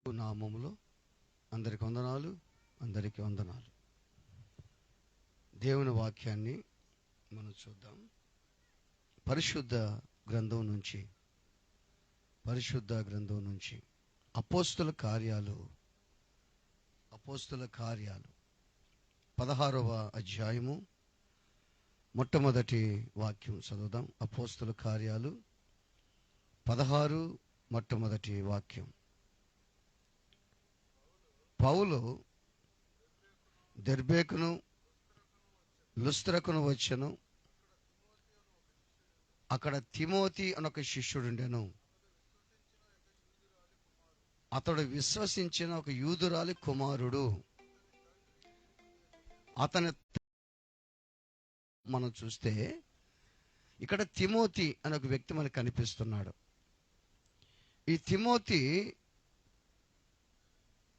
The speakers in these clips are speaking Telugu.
నామములో అందరికి వందనాలు. దేవుని వాక్యాన్ని మనం చూద్దాం. పరిశుద్ధ గ్రంథం నుంచి అపోస్తుల కార్యాలు 16వ అధ్యాయము మొట్టమొదటి వాక్యం చదువుదాం. అపోస్తుల కార్యాలు 16 మొట్టమొదటి వాక్యం. పౌలు దెర్బేకును లుస్త్రకును వచ్చెను. అక్కడ తిమోతి అనొక శిష్యుడుండెను. అతడు విశ్వసించిన ఒక యూదురాలి కుమారుడు. అతని మనం చూస్తే ఇక్కడ తిమోతి అనే ఒక వ్యక్తి మనకు కనిపిస్తున్నాడు. ఈ తిమోతి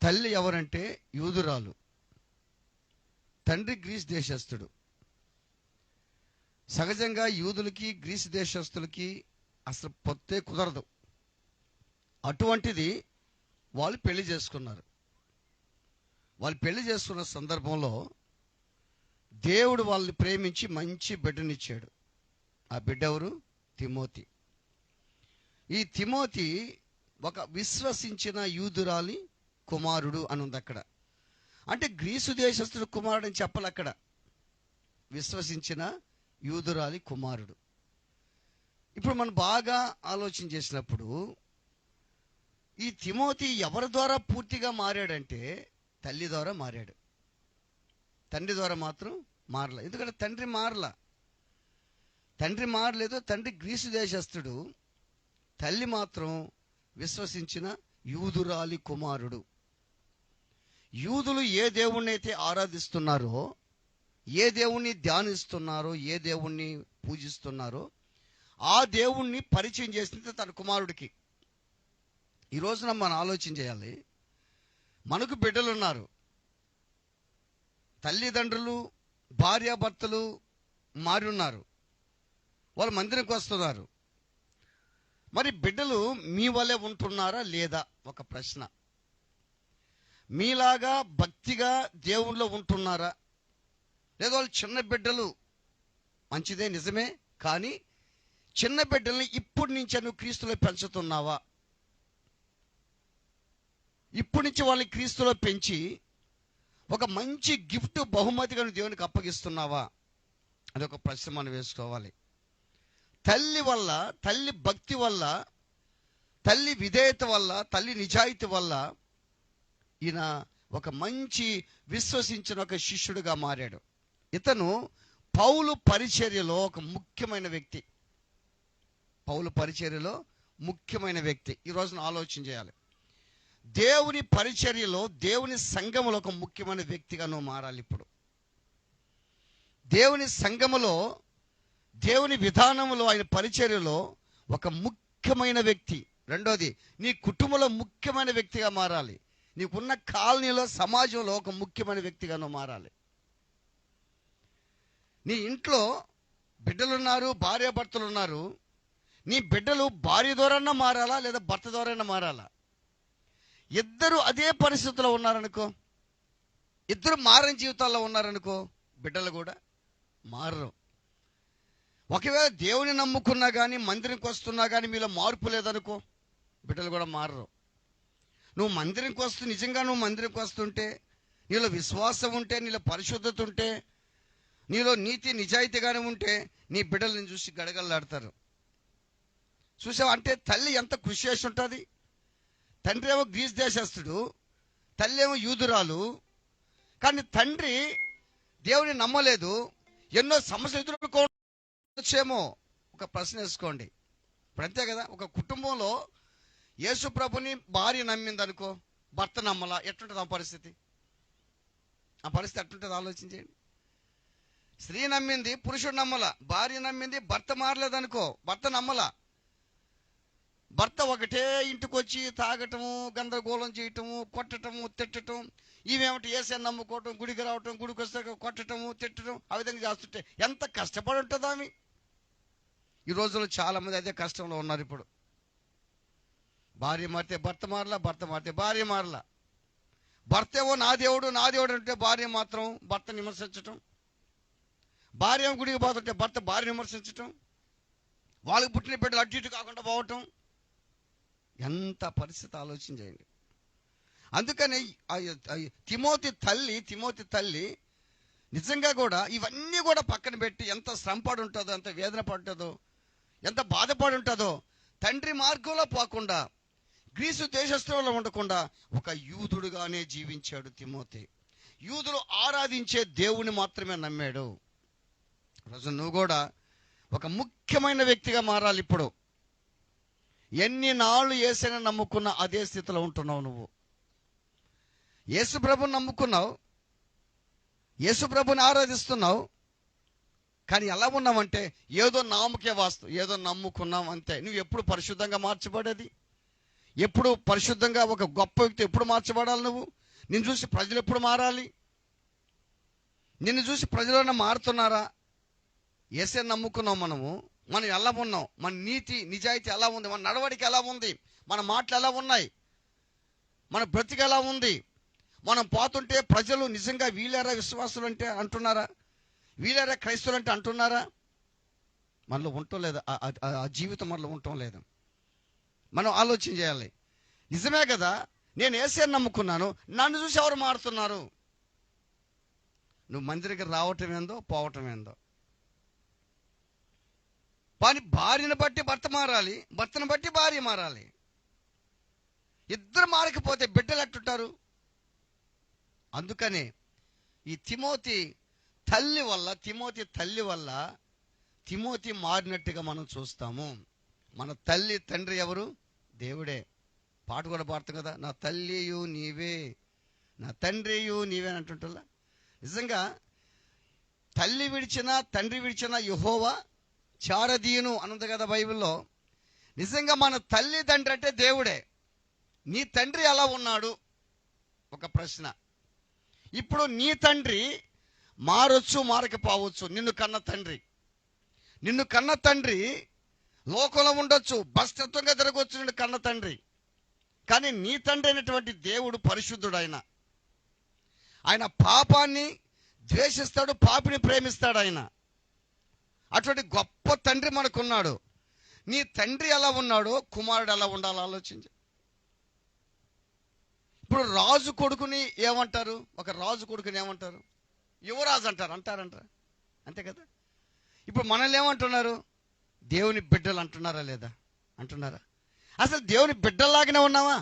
తల్లి ఎవరంటే యూదురాలు, తండ్రి గ్రీస్ దేశస్థుడు. సహజంగా యూదులకి గ్రీస్ దేశస్థులకి అసలు పొత్తే కుదరదు. అటువంటిది వాళ్ళు పెళ్లి చేసుకున్నారు. వాళ్ళు పెళ్లి చేసుకున్న సందర్భంలో దేవుడు వాళ్ళని ప్రేమించి మంచి బిడ్డనిచ్చాడు. ఆ బిడ్డ ఎవరు? తిమోతి. ఈ తిమోతి ఒక విశ్వసించిన యూదురాలి కుమారుడు అని ఉంది అక్కడ. అంటే గ్రీసు దేశస్థుడు కుమారుడు అని చెప్పాలి అక్కడ. విశ్వసించిన యూదురాలి కుమారుడు. ఇప్పుడు మనం బాగా ఆలోచన చేసినప్పుడు ఈ తిమోతి ఎవరి ద్వారా పూర్తిగా మారాడంటే తల్లి ద్వారా మారాడు. తండ్రి ద్వారా మాత్రం మారలే. ఎందుకంటే తండ్రి మారలేదు. తండ్రి గ్రీసు దేశస్థుడు, తల్లి మాత్రం విశ్వసించిన యూదురాలి కుమారుడు. యూదులు ఏ దేవుణ్ణి అయితే ఆరాధిస్తున్నారో, ఏ దేవుణ్ణి ధ్యానిస్తున్నారో, ఏ దేవుణ్ణి పూజిస్తున్నారో ఆ దేవుణ్ణి పరిచయం చేసింది తన కుమారుడికి. ఈ రోజున మనం ఆలోచన చేయాలి. మనకు బిడ్డలున్నారు. తల్లిదండ్రులు, భార్యాభర్తలు మారి ఉన్నారు. వాళ్ళు మందిరంకి వస్తున్నారు. మరి బిడ్డలు మీ వల్లే ఉంటున్నారా లేదా? ఒక ప్రశ్న. మీలాగా భక్తిగా దేవుళ్ళో ఉంటున్నారా? లేదా వాళ్ళు చిన్న బిడ్డలు, మంచిదే నిజమే, కానీ చిన్న బిడ్డల్ని ఇప్పటి నుంచే నువ్వు క్రీస్తులో పెంచుతున్నావా? ఇప్పటి నుంచి వాళ్ళని క్రీస్తులో పెంచి ఒక మంచి గిఫ్ట్ బహుమతిగా నువ్వు దేవునికి అప్పగిస్తున్నావా? అది ఒక ప్రశ్న మనం వేసుకోవాలి. తల్లి వల్ల, తల్లి భక్తి వల్ల, తల్లి విధేయత వల్ల, తల్లి నిజాయితీ వల్ల ఈయన ఒక మంచి విశ్వసించిన ఒక శిష్యుడిగా మారాడు. ఇతను పౌలు పరిచర్యలో ఒక ముఖ్యమైన వ్యక్తి. ఈ రోజున ఆలోచన చేయాలి. దేవుని పరిచర్యలో, దేవుని సంఘములో ఒక ముఖ్యమైన వ్యక్తిగా నువ్వు మారాలి. ఇప్పుడు దేవుని సంఘములో, దేవుని విధానంలో, ఆయన పరిచర్యలో ఒక ముఖ్యమైన వ్యక్తి. రెండోది, నీ కుటుంబంలో ముఖ్యమైన వ్యక్తిగా మారాలి. నీకున్న కాలనీలో, సమాజంలో ఒక ముఖ్యమైన వ్యక్తిగా నువ్వు మారాలి. నీ ఇంట్లో బిడ్డలున్నారు, భార్యాభర్తలు ఉన్నారు. నీ బిడ్డలు భార్య ద్వారానే మారాలా లేదా భర్త ద్వారానే మారాలా? ఇద్దరు అదే పరిస్థితిలో ఉన్నారనుకో, ఇద్దరు మారని జీవితాల్లో ఉన్నారనుకో, బిడ్డలు కూడా మారరు. ఒకవేళ దేవుని నమ్ముకున్నా కానీ, మందిరంకి వస్తున్నా కానీ మీలో మార్పు లేదనుకో, బిడ్డలు కూడా మారరు. నువ్వు మందిరంకి వస్తూ, నిజంగా నువ్వు మందిరంకి వస్తుంటే, నీలో విశ్వాసం ఉంటే, నీలో పరిశుద్ధత ఉంటే, నీలో నీతి నిజాయితీగానే ఉంటే, నీ బిడ్డలను చూసి గడగడలాడతారు. చూసావా? అంటే తల్లి ఎంత కృషి చేసి ఉంటుంది. తండ్రి ఏమో గ్రీస్ దేశస్థుడు, తల్లి ఏమో యూదురాలు. కానీ తండ్రి దేవుని నమ్మలేదు. ఎన్నో సమస్యలు ఎదుర్కోవచ్చేమో. ఒక ప్రశ్న వేసుకోండి. ఇప్పుడు అంతే కదా, ఒక కుటుంబంలో యేసు ప్రభుని భార్య నమ్మింది అనుకో, భర్త నమ్మలా, ఎట్లుంటుంది ఆ పరిస్థితి? ఎట్లుంటుంది ఆలోచించండి. స్త్రీ నమ్మింది, పురుషుడు నమ్మలా. భార్య నమ్మింది, భర్త మారలేదనుకో, భర్త నమ్మలా. భర్త ఒకటే ఇంటికి వచ్చి తాగటము, గందరగోళం చేయటము, కొట్టటము, తిట్టటం, ఇవేమిటి యేసుని నమ్ముకోవటం, గుడికి రావటం, గుడికి వస్తే కొట్టటము, తిట్టడం, ఆ విధంగా చేస్తుంటే ఎంత కష్టపడి ఉంటుంది ఆమె. ఈ రోజుల్లో చాలామంది అదే కష్టంలో ఉన్నారు. ఇప్పుడు భార్య మారితే భర్త మారలా, భర్త మారితే భార్య మారలా. భర్త ఏమో నా దేవుడు నా దేవుడు అంటే భార్య మాత్రం భర్తను విమర్శించటం, భార్య గుడికి పోతుంటే భర్త భార్య విమర్శించటం, వాళ్ళకి పుట్టిన బిడ్డలు అటు ఇటు కాకుండా పోవటం. ఎంత పరిస్థితి ఆలోచన చేయండి. అందుకని తిమోతి తల్లి నిజంగా కూడా ఇవన్నీ కూడా పక్కన పెట్టి ఎంత శ్రమపడి ఉంటుందో, ఎంత వేదన పడుతుందో, ఎంత బాధపడి ఉంటుందో, తండ్రి మార్గంలో పోకుండా గ్రీసు దేశస్థులలో ఉండకుండా ఒక యూదుడుగానే జీవించాడు తిమోతి. యూదులు ఆరాధించే దేవుని మాత్రమే నమ్మాడు. రోజు నువ్వు కూడా ఒక ముఖ్యమైన వ్యక్తిగా మారాలి. ఇప్పుడు ఎన్ని నాళ్ళు యేసుని నమ్ముకున్నా అదే స్థితిలో ఉంటున్నావు. నువ్వు యేసు ప్రభుని నమ్ముకున్నావు, యేసు ప్రభుని ఆరాధిస్తున్నావు, కానీ ఎలా ఉన్నావంటే ఏదో నామకే వాస్తు, ఏదో నమ్ముకున్నావు అంతే. నువ్వు ఎప్పుడు పరిశుద్ధంగా మార్చబడేది? ఎప్పుడు పరిశుద్ధంగా ఒక గొప్ప వ్యక్తి ఎప్పుడు మార్చబడాలి? నువ్వు నిన్ను చూసి ప్రజలు ఎప్పుడు మారాలి? నిన్ను చూసి ప్రజలన్నా మారుతున్నారా? యేసే నమ్ముకున్నాం మనం ఎలా ఉన్నాం? మన నీతి నిజాయితీ ఎలా ఉంది? మన నడవడిక ఎలా ఉంది? మన మాటలు ఎలా ఉన్నాయి? మన బ్రతికి ఎలా ఉంది? మనం పోతుంటే ప్రజలు నిజంగా వీళ్ళారా విశ్వాసులు అంటే అంటున్నారా? వీళ్ళారా క్రైస్తవులు అంటే అంటున్నారా? మనలో ఉండటం లేదు, ఆ జీవితం మనలో ఉండటం లేదు. మనం ఆలోచన చేయాలి. నిజమే కదా, నేను యేసే నమ్ముకున్నాను, నన్ను చూసి ఎవరు మారుతున్నారు? నువ్వు మందిరికి రావటం ఏందో పోవటం ఏందో. కానీ భార్యను బట్టి భర్త మారాలి, భర్తను బట్టి భార్య మారాలి. ఇద్దరు మారకపోతే బిడ్డలు ఎట్టుంటారు? అందుకనే ఈ తిమోతి తల్లి వల్ల తిమోతి మారినట్టుగా మనం చూస్తాము. మన తల్లి తండ్రి ఎవరు? దేవుడే. పాట కూడా పాడుతాం కదా, నా తల్లియు నీవే నా తండ్రియు నీవే అని అంటుంటా. నిజంగా తల్లి విడిచినా తండ్రి విడిచినా యెహోవా చారదీయును అన్నది కదా బైబిల్లో. నిజంగా మన తల్లి తండ్రి అంటే దేవుడే. నీ తండ్రి ఎలా ఉన్నాడు? ఒక ప్రశ్న. ఇప్పుడు నీ తండ్రి మారొచ్చు, మారకపోవచ్చు. నిన్ను కన్న తండ్రి లోకంలో ఉండొచ్చు, బస్తత్వంగా తిరగవచ్చు నిన్ను కన్న తండ్రి. కానీ నీ తండ్రి అయినటువంటి దేవుడు పరిశుద్ధుడు. ఆయన పాపాన్ని ద్వేషిస్తాడు, పాపిని ప్రేమిస్తాడు. అటువంటి గొప్ప తండ్రి మనకున్నాడు. నీ తండ్రి ఎలా ఉన్నాడో కుమారుడు ఎలా ఉండాలో ఆలోచించు. ఇప్పుడు రాజు కొడుకుని ఏమంటారు? ఒక రాజు కొడుకుని ఏమంటారు? యువరాజు అంటారంట, అంతే కదా. ఇప్పుడు మనల్ని ఏమంటున్నారు? దేవుని బిడ్డలు అంటున్నారా లేదా? అంటున్నారా? అసలు దేవుని బిడ్డల్లాగానే ఉన్నావా?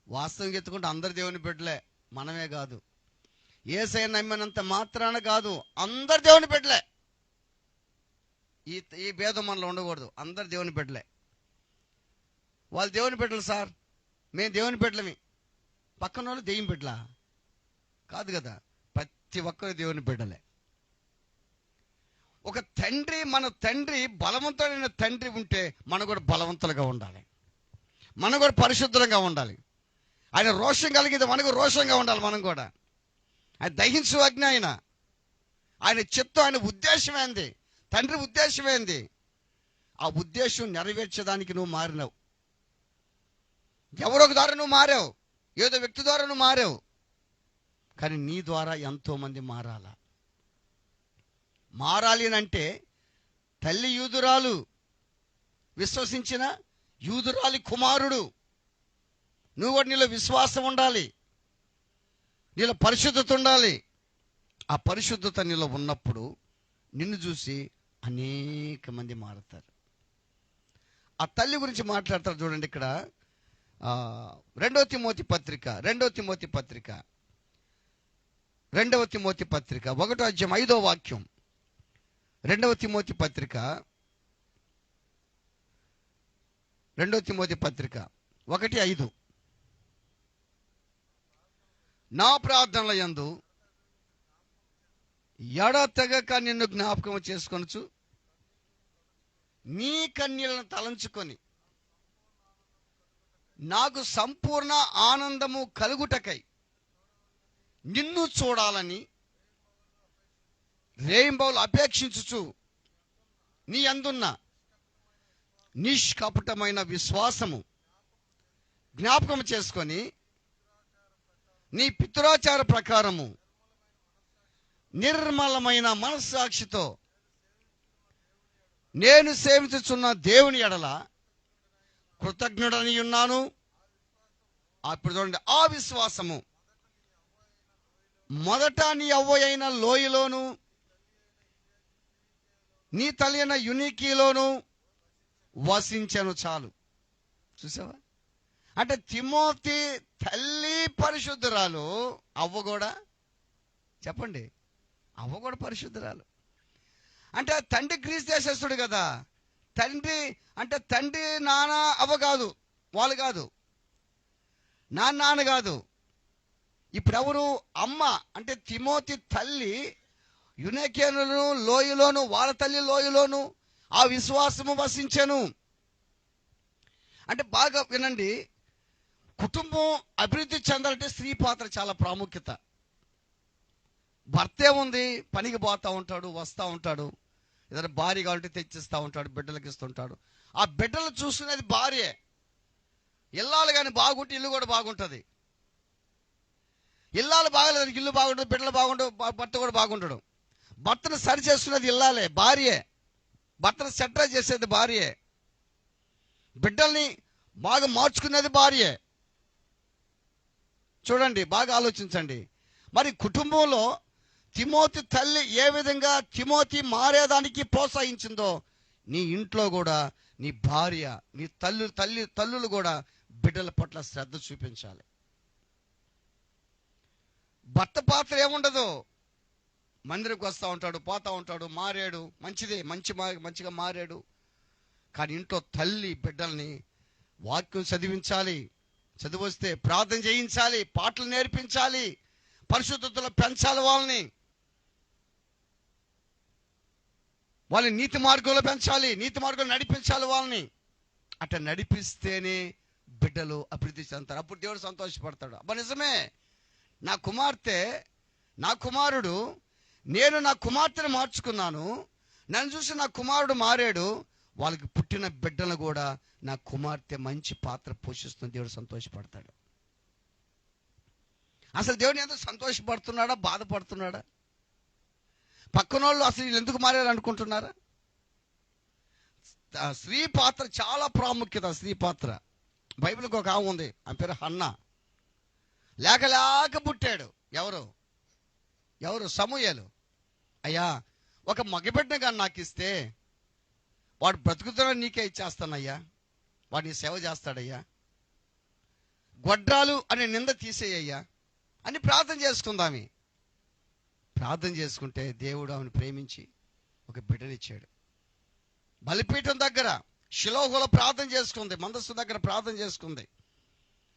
వాస్తవంగా ఎత్తుకుంటే అందరు దేవుని బిడ్డలే, మనమే కాదు. యేసయ్య నమ్మినంత మాత్రాన కాదు, అందరు దేవుని బిడ్డలే. ఈ భేదం మనలో ఉండకూడదు. అందరు దేవుని బిడ్డలే. వాళ్ళు దేవుని బిడ్డలు సార్, మేము దేవుని బిడ్డలమి. పక్కన వాళ్ళు దెయ్యం బిడ్డలా? కాదు కదా, ప్రతి ఒక్కరు దేవుని బిడ్డలే. ఒక తండ్రి, మన తండ్రి బలవంతుడైన తండ్రి ఉంటే మనం కూడా బలవంతులుగా ఉండాలి, మనం కూడా పరిశుద్ధంగా ఉండాలి. ఆయన రోషం కలిగింది, మనకు రోషంగా ఉండాలి. మనం కూడా ఆయన దహించు అగ్ని. ఆయన చిత్తం, ఆయన ఉద్దేశం ఏంది? తండ్రి ఉద్దేశం ఏంది? ఆ ఉద్దేశం నెరవేర్చడానికి నువ్వు మారినావు. ఎవరొక ద్వారా నువ్వు మారావు, ఏదో వ్యక్తి ద్వారా నువ్వు మారావు, కానీ నీ ద్వారా ఎంతోమంది మారాలి అంటే తల్లి యూదురాలు, విశ్వసించిన యూదురాలి కుమారుడు. నువ్వు కూడా నీలో విశ్వాసం ఉండాలి, నీలో పరిశుద్ధత ఉండాలి. ఆ పరిశుద్ధత నీలో ఉన్నప్పుడు నిన్ను చూసి అనేక మంది మారుతారు. ఆ తల్లి గురించి మాట్లాడతారు చూడండి ఇక్కడ. 2వ తిమోతి పత్రిక 1వ తిమోతి పత్రిక 1వ అధ్యాయం 5వ వాక్యం. 2వ తిమోతి పత్రిక 1:5. నా ప్రార్థనల యందు ఎడతెగక నిన్ను జ్ఞాపకం చేసుకొనుచు నీ కన్యలను తలంచుకొని నాకు సంపూర్ణ ఆనందము కలుగుటకై నిన్ను చూడాలని రేయింబౌలు అపేక్షించుచు నీ అందున్న నిష్కపటమైన విశ్వాసము జ్ఞాపకం చేసుకొని నీ పితృాచార ప్రకారము నిర్మలమైన మనస్సాక్షితో నేను సేవించుచున్న దేవుని ఎడల కృతజ్ఞుడని ఉన్నాను. అప్పుడు చూడండి, ఆ విశ్వాసము మొదట నీ అవ్వ అయిన లోయలోను నీ తల్లి అయిన యునికీలోను వసించెను. చాలు. చూసావా? అంటే తిమోతి తల్లి పరిశుద్ధురాలు, అవ్వ కూడా, చెప్పండి, అవ్వ కూడా పరిశుద్ధురాలు. అంటే తండ్రి క్రీస్తు దేశస్థుడు కదా. తండ్రి అంటే తండ్రి నాన్న అవ్వ కాదు, వాళ్ళు కాదు, నాన్న కాదు. ఇప్పుడు ఎవరు? అమ్మ. అంటే తిమోతి తల్లి యునకేనులను లోయలోను, వాళ్ళ తల్లి లోయలోను ఆ విశ్వాసము వసించెను. అంటే బాగా వినండి, కుటుంబం అభివృద్ధి చెందాలంటే స్త్రీ పాత్ర చాలా ప్రాముఖ్యత. భర్తే ఉంది, పనికి పోతూ ఉంటాడు, వస్తూ ఉంటాడు, ఏదైనా భార్య కావాలంటే తెచ్చిస్తూ ఉంటాడు, బిడ్డలకి ఇస్తుంటాడు. ఆ బిడ్డలు చూసుకునేది భార్యే. ఇల్లాలు కానీ బాగుంటే ఇల్లు కూడా బాగుంటుంది. ఇల్లాలు బాగలేదు, ఇల్లు బాగుంటుంది, బిడ్డలు బాగుండవు, భర్త కూడా బాగుంటాడు. భర్తను సరి చేసుకునేది ఇల్లాలే, భార్యే. భర్తను సెటిల్ చేసేది భార్యే. బిడ్డల్ని బాగా మార్చుకునేది భార్యే. చూడండి, బాగా ఆలోచించండి. మరి కుటుంబంలో తిమోతి తల్లి ఏ విధంగా తిమోతి మారేదానికి ప్రోత్సహించిందో, నీ ఇంట్లో కూడా నీ భార్య, నీ తల్లులు కూడా బిడ్డల పట్ల శ్రద్ధ చూపించాలి. భర్త పాత్ర ఏముండదు, మందిరకు వస్తూ ఉంటాడు, పోతూ ఉంటాడు, మారాడు, మంచిదే, మంచిగా మారాడు. కానీ ఇంట్లో తల్లి బిడ్డల్ని వాక్యం చదివించాలి, చదివొస్తే ప్రార్థన చేయించాలి, పాటలు నేర్పించాలి, పరిశుద్ధతలో పెంచాలి, వాళ్ళని నీతి మార్గంలో పెంచాలి, నీతి మార్గంలో నడిపించాలి వాళ్ళని. అట్లా నడిపిస్తేనే బిడ్డలు అభివృద్ధి చెందుతారు. అప్పుడు దేవుడు సంతోషపడతాడు. అబ్బా నిజమే, నా కుమార్తె, నా కుమారుడు, నేను నా కుమార్తెను మార్చుకున్నాను, నన్ను చూసి నా కుమారుడు మారాడు, వాళ్ళకి పుట్టిన బిడ్డలు కూడా నా కుమార్తె మంచి పాత్ర పోషిస్తుంది. దేవుడు సంతోషపడతాడు. అసలు దేవుడు ఎంత సంతోషపడుతున్నాడా, బాధపడుతున్నాడా? పక్కన వాళ్ళు అసలు వీళ్ళు ఎందుకు మారారు అనుకుంటున్నారా? స్త్రీ పాత్ర చాలా ప్రాముఖ్యత. స్త్రీ పాత్ర బైబిల్కి ఒక ఆమె ఉంది, ఆమె పేరు హన్నా. లేక పుట్టాడు. ఎవరు? సమూయేలు. అయ్యా, ఒక మగబిడ్డను కానీ నాకు ఇస్తే వాడు బ్రతుకుతాడని నీకే ఇచ్చేస్తానయ్యా, వాడిని సేవ చేస్తాడయ్యా, గొడ్రాలు అనే నింద తీసేయ్యా అని ప్రార్థన చేసుకుందామి. ప్రార్థన చేసుకుంటే దేవుడు ఆమెను ప్రేమించి ఒక బిడ్డనిచ్చాడు. బలిపీఠం దగ్గర షిలోహులో ప్రార్థన చేసుకుంది, మందస్సు దగ్గర ప్రార్థన చేసుకుంది.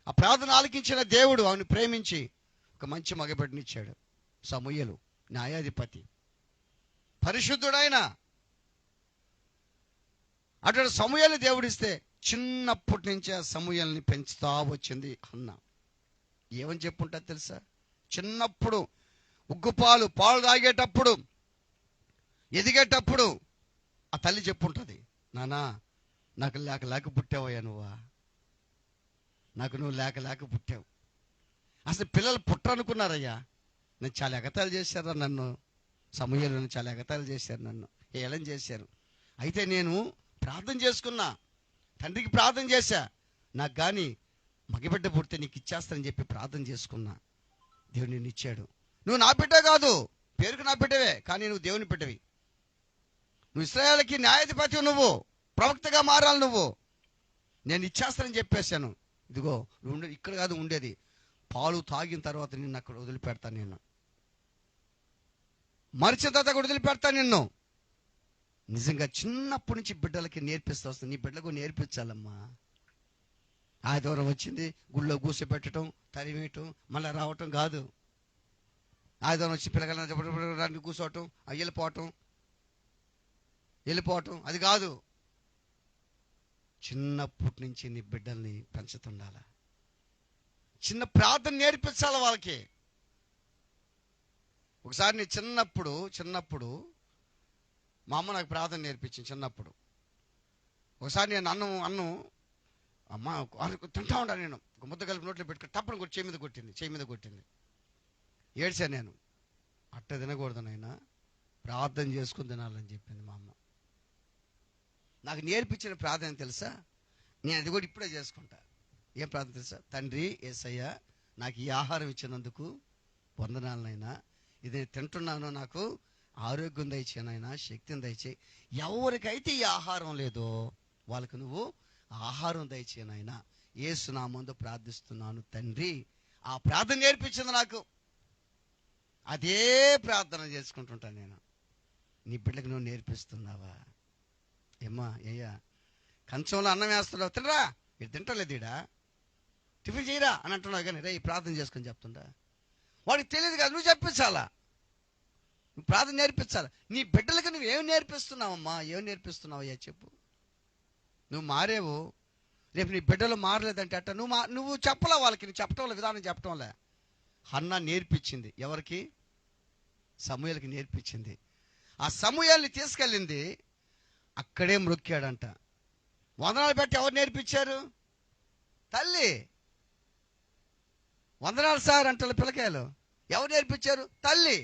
ఆ ప్రార్థన ఆలకించిన దేవుడు ఆమెను ప్రేమించి ఒక మంచి మగబిడ్డనిచ్చాడు. సమూయేలు న్యాయాధిపతి, పరిశుద్ధుడైన అటు సమూయేలు దేవుడిస్తే చిన్నప్పటి నుంచే ఆ సమూయేలుని పెంచుతా వచ్చింది హన్నా. ఏమని చెప్పుంటా తెలుసా? చిన్నప్పుడు ఉగ్గుపాలు తాగేటప్పుడు, ఎదిగేటప్పుడు ఆ తల్లి చెప్పుంటుంది, నానా నాకు లేక పుట్టావయ్యా, నువ్వు లేక పుట్టావు. అసలు పిల్లలు పుట్టనుకున్నారయ్యా, నేను చాలా ఎగతాళి చేశారా నన్ను, సమూయేలుని చాలా ఎగతాళి చేశారు, నన్ను ఏలం చేశారు. అయితే నేను ప్రార్థన చేసుకున్నా, తండ్రికి ప్రార్థన చేశా, నాకు కానీ మగబిడ్డ పుడితే నీకు ఇచ్చేస్తానని చెప్పి ప్రార్థన చేసుకున్నా. దేవుడు నిన్ను ఇచ్చాడు. నువ్వు నా బిడ్డ కాదు, పేరుకు నా బిడ్డవే, కానీ నువ్వు దేవుని బిడ్డవి. నువ్వు ఇశ్రాయేలుకి న్యాయాధిపతి, నువ్వు ప్రవక్తగా మారాలి, నేను ఇచ్చేస్తానని చెప్పేశాను. ఇదిగో నువ్వు ఇక్కడ కాదు ఉండేది, పాలు తాగిన తర్వాత నిన్ను అక్కడ వదిలిపెడతాను, నిన్ను మరిచిన తర్వాత వదిలిపెడతాను నిన్ను. నిజంగా చిన్నప్పటి నుంచి బిడ్డలకి నేర్పిస్తూ వస్తుంది. నీ బిడ్డలకు నేర్పించాలమ్మా. ఆదివారం వచ్చింది, గుళ్ళో కూర్చోబెట్టడం, తరివేయటం, మళ్ళీ రావటం కాదు. ఆదివారం వచ్చి పిల్లగాళ్ళని కూర్చోవటం, వెళ్ళిపోవటం అది కాదు. చిన్నప్పటి నుంచి నీ బిడ్డల్ని పెంచుతుండాల. చిన్న ప్రార్థన నేర్పించాలి వాళ్ళకి. ఒకసారి నీ చిన్నప్పుడు మా అమ్మ నాకు ప్రార్థన నేర్పించింది. చిన్నప్పుడు ఒకసారి నేను అన్నం అమ్మ తింటా ఉంటా, నేను ఒక ముద్ద కలిపి నోట్లో పెట్టుకుని తప్పని కొట్టి చేయి మీద కొట్టింది. ఏడ్చాను నేను. అట్ట తినకూడదు నాయనా, ప్రార్థన చేసుకుని తినాలని చెప్పింది మా అమ్మ. నాకు నేర్పించిన ప్రార్థన తెలుసా? నేను అది కూడా ఇప్పుడే చేసుకుంటా. ఏం ప్రార్థన తెలుసా? తండ్రి యేసయ్య, నాకు ఈ ఆహారం ఇచ్చినందుకు వందనాలనైనా. ఇది తింటున్నాను, నాకు ఆరోగ్యం దయచేయనైనా, శక్తిని దయచేయి. ఎవరికైతే ఈ ఆహారం లేదో వాళ్ళకి నువ్వు ఆహారం దయచేయనైనా, యేసు నామములో ప్రార్థిస్తున్నాను తండ్రి. ఆ ప్రార్థన నేర్పించింది నాకు. అదే ప్రార్థన చేసుకుంటుంటాను నేను. నీ బిడ్డకి నువ్వు నేర్పిస్తున్నావా? ఏమ్మా అయ్యా, కంచంలో అన్నం వేస్తున్నావు, తినరా, ఇది తింటలేదు, ఈడ టిఫిన్ చేయరా అని అంటున్నావు, కానీ రే ఈ ప్రార్థన చేసుకొని చెప్తుండా. వాడికి తెలియదు కదా, నువ్వు చెప్పించాలా, నువ్వు ప్రార్థన నేర్పించాలా. నీ బిడ్డలకి నువ్వు ఏమి నేర్పిస్తున్నావమ్మా? ఏమి నేర్పిస్తున్నావు అయ్యా చెప్పు. నువ్వు మారేవు, రేపు నీ బిడ్డలు మారలేదంటే అట్ట నువ్వు చెప్పలా వాళ్ళకి. నువ్వు చెప్పటంలే, విధానం చెప్పటంలే. హన్నా నేర్పించింది ఎవరికి? సమూయేలుకి నేర్పించింది. ఆ సమూయేలుని తీసుకెళ్ళింది, అక్కడే మ్రొక్కాడంట. వందనాలు పెట్టి ఎవరు నేర్పించారు? తల్లి. వందనాలు సార్ అంటారు పిల్లకాయలు. ఎవరు నేర్పించారు? తల్లి.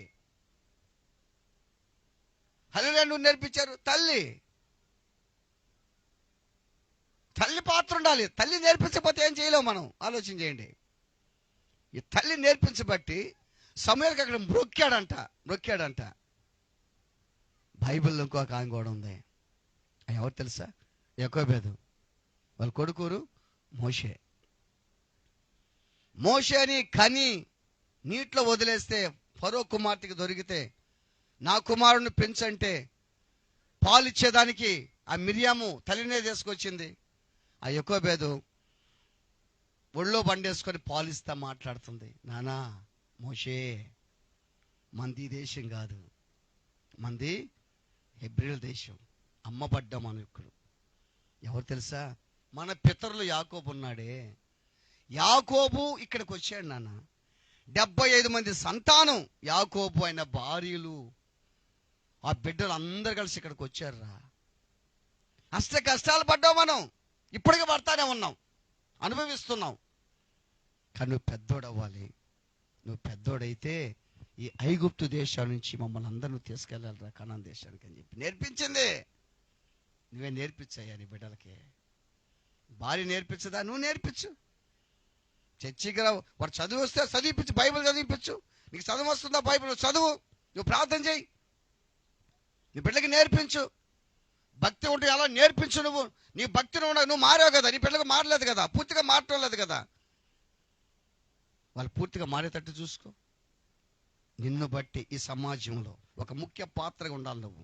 హల్లెలూయా నువ్వు నేర్పించారు? తల్లి. తల్లి పాత్ర ఉండాలి. తల్లి నేర్పించకపోతే ఏం చేయలేము మనం. ఆలోచన చేయండి. ఈ తల్లి నేర్పించబట్టి సమూయేలుకి అక్కడ మ్రొక్కాడంట. బైబిల్లో ఇంకొక ఆయన కూడా ఉంది. ఎవరు తెలుసా? యాకోబు. వాళ్ళ కొడుకురు మోషేని కని నీటిలో వదిలేస్తే ఫరో కుమార్తెకి దొరికితే, నా కుమారుని పెంచంటే పాలిచ్చేదానికి ఆ మిరియాము తల్లినే తీసుకొచ్చింది. ఆ యాకోబు ఒళ్ళో బండేసుకొని పాలిస్తా మాట్లాడుతుంది. నానా మోషే, మంది దేశం కాదు, మంది హెబ్రీల దేశం, అమ్మబడ్డ మనకుడు. ఎవరు తెలుసా? మన పితరులు యాకోబు ఉన్నాడే, యాకోబు ఇక్కడికి వచ్చాడు నాన్న. 75 మంది సంతానం యాకోబు అయిన భార్యలు, ఆ బిడ్డలు అందరు కలిసి ఇక్కడికి వచ్చారురా. అష్ట కష్టాలు పడ్డావు మనం, ఇప్పటికీ పడతానే ఉన్నాం, అనుభవిస్తున్నాం. కానీ నువ్వు పెద్దోడవ్వాలి. నువ్వు పెద్దోడైతే ఈ ఐగుప్తు దేశం నుంచి మమ్మల్ని అందరూ తీసుకెళ్ళాలిరా కనాన్ దేశానికి అని చెప్పి నేర్పించింది. నువ్వే నేర్పించయ్యా నీ బిడ్డలకి. భార్య నేర్పించదా? నువ్వు నేర్పించు. చర్చికి రావు, వాడు చదువు వస్తే చదివిపించు, బైబిల్ చదివిపించు. నీకు చదువు వస్తుందా? బైబిల్ చదువు, నువ్వు ప్రార్థన చేయి, నీ బిడ్డలకి నేర్పించు. భక్తి ఉంటే అలా నేర్పించు. నీ భక్తిని నువ్వు మారావు కదా, నీ బిడ్డలకు మారలేదు కదా, పూర్తిగా మారటం లేదు కదా. వాళ్ళు పూర్తిగా మారేటట్టు చూసుకో. నిన్ను బట్టి ఈ సమాజంలో ఒక ముఖ్య పాత్రగా ఉండాలి నువ్వు.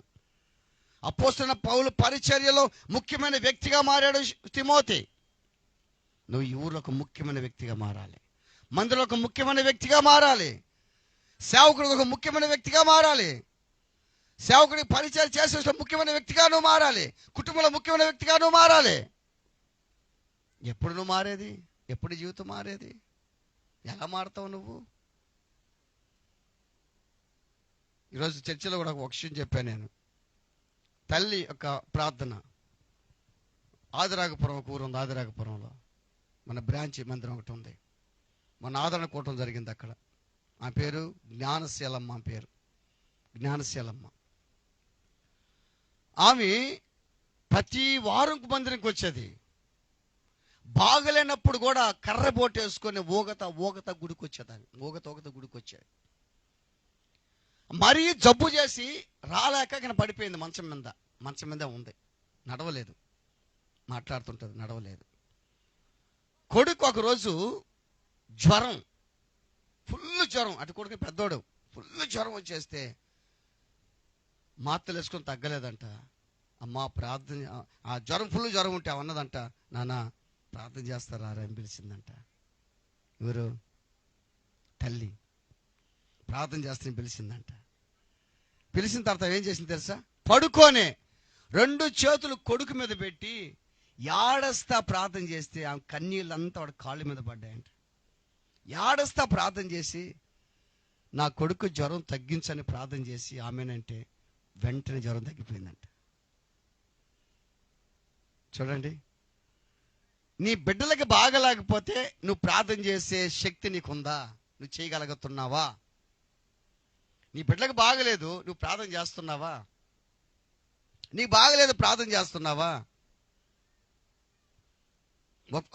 అపోస్తలుడైన పౌలు పరిచర్యలో ముఖ్యమైన వ్యక్తిగా మారాడు తిమోతి. నువ్వు ఈ ఊర్లో ఒక ముఖ్యమైన వ్యక్తిగా మారాలి, మందిలో ఒక ముఖ్యమైన వ్యక్తిగా మారాలి, సేవకుడు ఒక ముఖ్యమైన వ్యక్తిగా మారాలి, సేవకుడి పరిచయం చేసే ముఖ్యమైన వ్యక్తిగా నువ్వు మారాలి, కుటుంబంలో ముఖ్యమైన వ్యక్తిగా నువ్వు మారాలి. ఎప్పుడు నువ్వు మారేది? ఎప్పుడు జీవితం మారేది? ఎలా మారుతావు నువ్వు? ఈరోజు చర్చిలో కూడా ఒక విషయం చెప్పాను నేను. తల్లి యొక్క ప్రార్థన. ఆదిరాగపురం ఒక ఊరు ఉంది, ఆదిరాగపురంలో మన బ్రాంచ్ మందిరం ఒకటి ఉంది. మన ఆదరణ కూటం జరిగింది అక్కడ. ఆ పేరు జ్ఞానశీలమ్మ. జ్ఞానశీలమ్మ. ఆమె ప్రతి వారం మందిరంకి వచ్చేది. బాగలేనప్పుడు కూడా కర్ర బోటేసుకొని ఊగత గుడికి వచ్చేదాన్ని. ఊగత గుడికి వచ్చేది. మరీ జబ్బు చేసి రాలేక ఇక్కడ పడిపోయింది. మంచం మీద ఉంది, నడవలేదు, మాట్లాడుతుంటుంది, నడవలేదు. కొడుకు ఒకరోజు జ్వరం, ఫుల్ జ్వరం, అటు కొడుకు పెద్దోడు, ఫుల్ జ్వరం వచ్చేస్తే మాత్రలు వేసుకొని తగ్గలేదంట. అమ్మ ప్రార్థన, ఆ ఫుల్ జ్వరం ఉంటే అన్నదంట, నాన్న ప్రార్థన చేస్తారా అని పిలిచిందంట. ఎవరు? తల్లి. ప్రార్థన చేస్తానని పిలిచిందంట. పిలిచిన తర్వాత ఏం చేసింది తెలుసా? పడుకోనే 2 చేతులు కొడుకు మీద పెట్టి ఏడస్తా ప్రార్థన చేస్తే ఆ కన్నీళ్ళంతా వాడు కాళ్ళ మీద పడ్డాయంట. ఏడస్తా ప్రార్థన చేసి నా కొడుకు జ్వరం తగ్గించని ప్రార్థన చేసి ఆమెనంటే వెంటనే జ్వరం తగ్గిపోయిందంట. చూడండి, నీ బిడ్డలకి బాగలేకపోతే నువ్వు ప్రార్థన చేసే శక్తి నీకుందా? నువ్వు చేయగలుగుతున్నావా? నీ బిడ్డలకు బాగలేదు, నువ్వు ప్రార్థన చేస్తున్నావా? నీకు బాగలేదు, ప్రార్థన చేస్తున్నావా?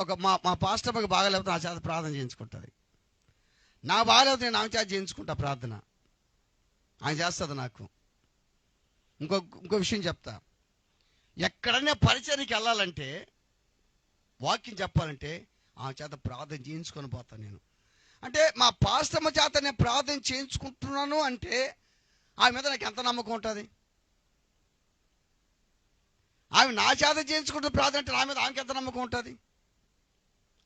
ఒక మా పాస్టర్కి బాగలేకపోతే నా చేత ప్రార్థన చేయించుకుంటుంది. నా బాగలేకపోతే నేను ఆమె చేత చేయించుకుంటా ప్రార్థన. ఆయన చేస్తుంది నాకు. ఇంకో విషయం చెప్తా. ఎక్కడైనా పరిచర్యకి వెళ్ళాలంటే, వాక్యం చెప్పాలంటే ఆమె చేత ప్రార్థన చేయించుకొని పోతాను నేను. అంటే మా పాస్టమ్మ చేత నేను ప్రార్థన చేయించుకుంటున్నాను అంటే ఆమె మీద నాకు ఎంత నమ్మకం ఉంటుంది? ఆమె నా చేత చేయించుకుంటున్న ప్రార్థన అంటే నా మీద ఆమెకి ఎంత నమ్మకం ఉంటుంది?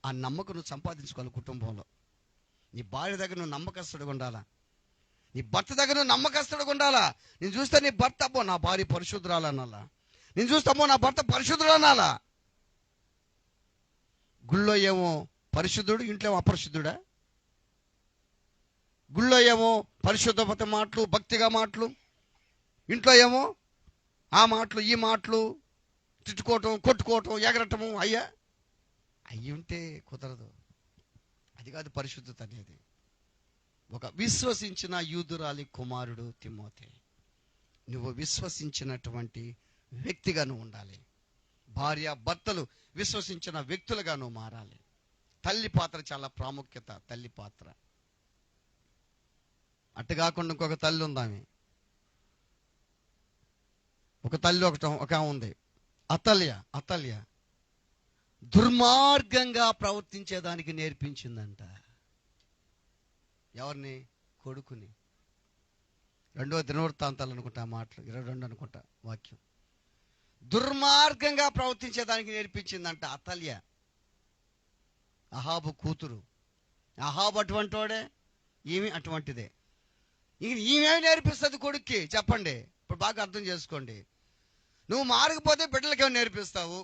ఆ నమ్మకం నువ్వు సంపాదించుకోవాలి కుటుంబంలో. నీ భార్య దగ్గర నువ్వు నమ్మకస్తుడిగా ఉండాలా. నీ భర్త దగ్గర నువ్వు నమ్మకస్తుడిగా ఉండాలా. నేను చూస్తే నీ భర్త, అబ్బో నా భార్య పరిశుద్ధురాలు అనాలా. నేను చూస్తే అమ్మో నా భర్త పరిశుద్ధుడు అనాలా. గుళ్ళో ఏమో పరిశుద్ధుడు, ఇంట్లో ఏమో అపరిశుద్ధుడా? గుళ్ళో ఏమో పరిశుద్ధపత మాటలు, భక్తిగా మాటలు, ఇంట్లో ఏమో ఆ మాటలు ఈ మాటలు, తిట్టుకోవటం, కొట్టుకోవటం, ఎగరటము. అయ్యి ఉంటే కుదరదు. అది కాదు పరిశుద్ధత అనేది. ఒక విశ్వసించిన యూదురాలి కుమారుడు తిమోతి, నువ్వు విశ్వసించినటువంటి వ్యక్తిగా నువ్వు ఉండాలి. భార్య భర్తలు విశ్వసించిన వ్యక్తులుగా నువ్వు మారాలి. తల్లి పాత్ర చాలా ప్రాముఖ్యత. తల్లి పాత్ర అట్టు కాకుండా ఇంకొక తల్లి ఉందామె. ఒక తల్లి ఒక ఉంది, అతల్య దుర్మార్గంగా ప్రవర్తించేదానికి నేర్పించిందంట. ఎవరిని? కొడుకుని. 2వ దినవృత్తాంతాలు అనుకుంటా మాటలు, 22 అనుకుంటా వాక్యం. దుర్మార్గంగా ప్రవర్తించేదానికి నేర్పించిందంట అతల్య, అహాబు కూతురు. అహాబు అటువంటి వాడే, ఈమె అటువంటిదే. ఈమె నేర్పిస్తుంది కొడుక్కి? చెప్పండి. ఇప్పుడు బాగా అర్థం చేసుకోండి. నువ్వు మారకపోతే బిడ్డలకి ఏమైనా నేర్పిస్తావు,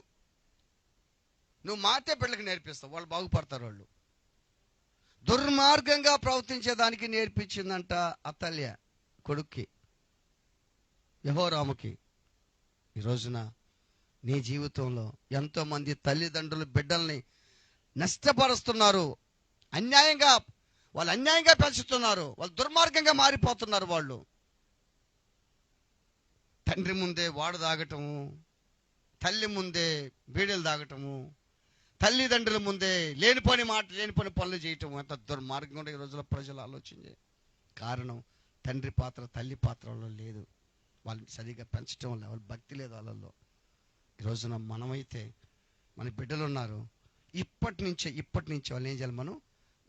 నువ్వు మారితే బిడ్డలకి నేర్పిస్తావు, వాళ్ళు బాగుపడతారు. వాళ్ళు దుర్మార్గంగా ప్రవర్తించేదానికి నేర్పించిందంట అతల్య కొడుక్కి, యెహోరాముకి. ఈ రోజున నీ జీవితంలో ఎంతోమంది తల్లిదండ్రులు బిడ్డల్ని నష్టపరుస్తున్నారు. వాళ్ళు అన్యాయంగా పెంచుతున్నారు. వాళ్ళు దుర్మార్గంగా మారిపోతున్నారు. వాళ్ళు తండ్రి ముందే వాడు తాగటము, తల్లి ముందే బీడీలు తాగటము, తల్లిదండ్రుల ముందే లేనిపోని పనులు చేయటం. ఎంత దుర్మార్గం కూడా ఈ రోజుల్లో ప్రజలు ఆలోచించే కారణం తండ్రి పాత్ర, తల్లి పాత్రలో లేదు. వాళ్ళని సరిగ్గా పెంచడం వల్ల వాళ్ళ భక్తి లేదు వాళ్ళల్లో. ఈ రోజున మనమైతే, మన బిడ్డలు ఉన్నారు, ఇప్పటి నుంచే వాళ్ళు ఏం చేయాలి? మనం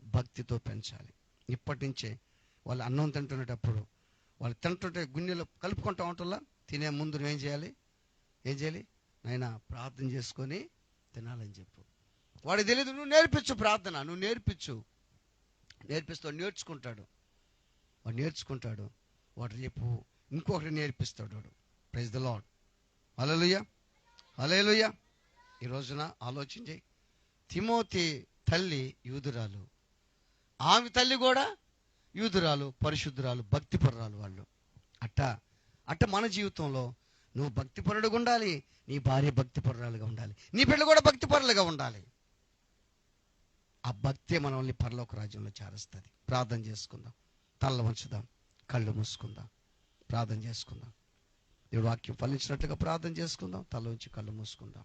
భక్తితో పెంచాలి. ఇప్పటి నుంచే వాళ్ళు అన్నం తింటునేటప్పుడు, వాళ్ళు తింటుంటే గుండెలో కలుపుకుంటూ ఉంటుందా, తినే ముందు ఏం చేయాలి? నాయనా ప్రార్థన చేసుకొని తినాలని చెప్పు. వాడికి తెలియదు, నువ్వు నేర్పించు ప్రార్థన. నువ్వు నేర్పిస్తావు, నేర్చుకుంటాడు. వాడు రేపు ఇంకొకటి నేర్పిస్తాడు. వాడు. Praise the Lord. హల్లెలూయా. ఈ రోజున ఆలోచన చేయి. తిమోతి తల్లి యూదురాలు, ఆమె తల్లి కూడా యూదురాలు, పరిశుద్ధురాలు, భక్తిపరురాలు. వాళ్ళు అట్ట మన జీవితంలో నువ్వు భక్తిపరుడుగా ఉండాలి, నీ భార్య భక్తిపరురాలుగా ఉండాలి, నీ బిడ్డ కూడా భక్తిపరులుగా ఉండాలి. ఆ భక్తే మనల్ని పరలోక రాజ్యంలో చేరుస్తుంది. ప్రార్థన చేసుకుందాం, తల్ల వంచుదాం, కళ్ళు మూసుకుందాం, ప్రార్థన చేసుకుందాం. దేవుడు వాక్యం ఫలించినట్లుగా ప్రార్థన చేసుకుందాం. తల ఉంచి కళ్ళు మూసుకుందాం.